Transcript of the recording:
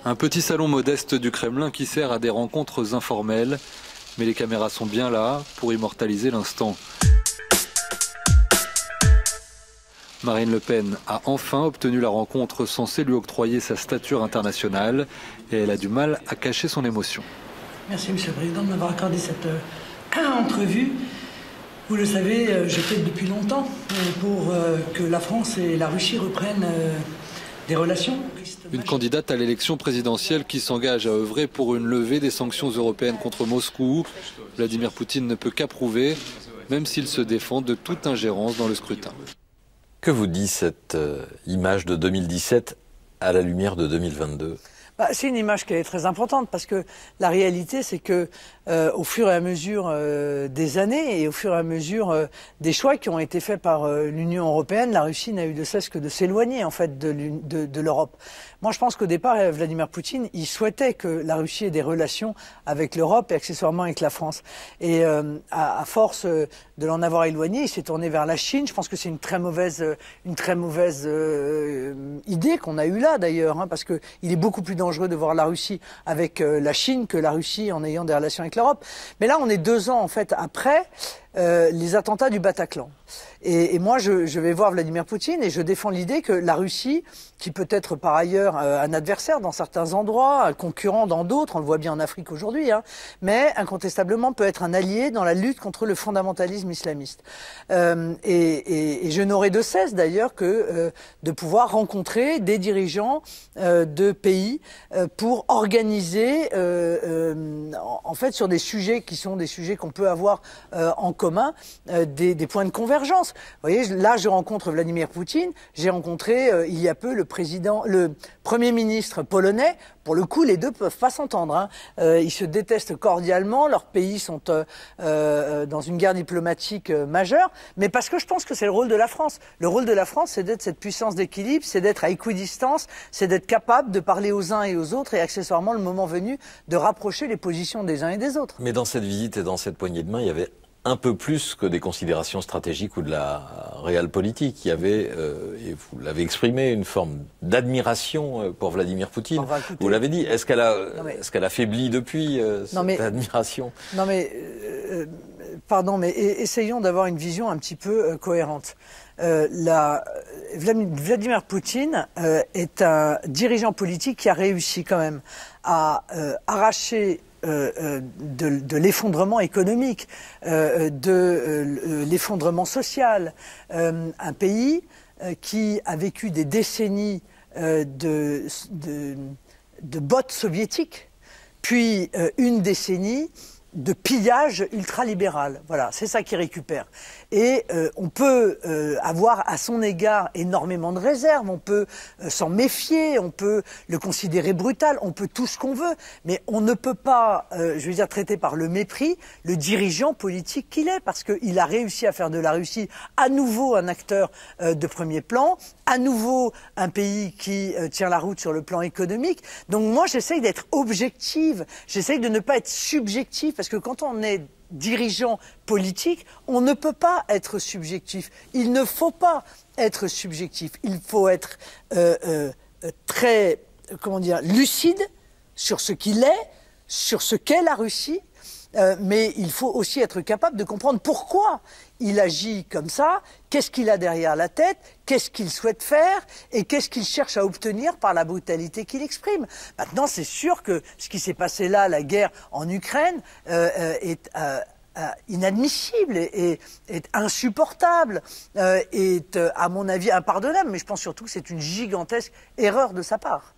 Un petit salon modeste du Kremlin qui sert à des rencontres informelles. Mais les caméras sont bien là pour immortaliser l'instant. Marine Le Pen a enfin obtenu la rencontre censée lui octroyer sa stature internationale et elle a du mal à cacher son émotion. Merci Monsieur le Président de m'avoir accordé cette entrevue. Vous le savez, je plaide depuis longtemps pour que la France et la Russie reprennent des relations. Une candidate à l'élection présidentielle qui s'engage à œuvrer pour une levée des sanctions européennes contre Moscou. Vladimir Poutine ne peut qu'approuver, même s'il se défend de toute ingérence dans le scrutin. Que vous dit cette image de 2017 à la lumière de 2022 ? C'est une image qui est très importante parce que la réalité, c'est que au fur et à mesure des années et au fur et à mesure des choix qui ont été faits par l'Union européenne, la Russie n'a eu de cesse que de s'éloigner en fait de l'Europe. Moi, je pense qu'au départ, Vladimir Poutine, il souhaitait que la Russie ait des relations avec l'Europe et accessoirement avec la France. Et à force de l'en avoir éloigné, il s'est tourné vers la Chine. Je pense que c'est une très mauvaise idée qu'on a eue là d'ailleurs, hein, parce que il est beaucoup plus dangereux de voir la Russie avec la Chine que la Russie en ayant des relations avec l'Europe. Mais là, on est 2 ans en fait après les attentats du Bataclan. Et moi, je vais voir Vladimir Poutine et je défends l'idée que la Russie, qui peut être par ailleurs un adversaire dans certains endroits, un concurrent dans d'autres, on le voit bien en Afrique aujourd'hui, hein, mais incontestablement peut être un allié dans la lutte contre le fondamentalisme islamiste. Et je n'aurai de cesse d'ailleurs que de pouvoir rencontrer des dirigeants de pays pour organiser, en fait, sur des sujets qui sont des sujets qu'on peut avoir en commun, des points de convergence. Vous voyez, là, je rencontre Vladimir Poutine. J'ai rencontré il y a peu le Premier ministre polonais. Pour le coup, les deux peuvent pas s'entendre, hein. Ils se détestent cordialement. Leurs pays sont dans une guerre diplomatique majeure. Mais parce que je pense que c'est le rôle de la France. Le rôle de la France, c'est d'être cette puissance d'équilibre, c'est d'être à équidistance, c'est d'être capable de parler aux uns et aux autres et accessoirement, le moment venu, de rapprocher les positions des uns et des autres. Mais dans cette visite et dans cette poignée de main, il y avait un peu plus que des considérations stratégiques ou de la réelle politique. Il y avait, et vous l'avez exprimé, une forme d'admiration pour Vladimir Poutine. Enfin, écoutez, vous l'avez dit. Est-ce qu'elle a faibli depuis cette admiration? Non mais, pardon, mais essayons d'avoir une vision un petit peu cohérente. Vladimir Poutine est un dirigeant politique qui a réussi quand même à arracher de l'effondrement économique, de l'effondrement social. Un pays qui a vécu des décennies de bottes soviétiques, puis une décennie de pillage ultralibéral. Voilà, c'est ça qu'il récupère. Et on peut avoir à son égard énormément de réserves, on peut s'en méfier, on peut le considérer brutal, on peut tout ce qu'on veut, mais on ne peut pas, je veux dire, traiter par le mépris le dirigeant politique qu'il est, parce qu'il a réussi à faire de la Russie à nouveau un acteur de premier plan, à nouveau un pays qui tient la route sur le plan économique. Donc moi, j'essaye d'être objective, j'essaye de ne pas être subjective, parce que quand on est dirigeant politique, on ne peut pas être subjectif. Il ne faut pas être subjectif. Il faut être très, comment dire, lucide sur ce qu'il est, sur ce qu'est la Russie, mais il faut aussi être capable de comprendre pourquoi il agit comme ça, qu'est-ce qu'il a derrière la tête, qu'est-ce qu'il souhaite faire et qu'est-ce qu'il cherche à obtenir par la brutalité qu'il exprime. Maintenant, c'est sûr que ce qui s'est passé là, la guerre en Ukraine, est inadmissible, est insupportable, est, à mon avis, impardonnable, mais je pense surtout que c'est une gigantesque erreur de sa part.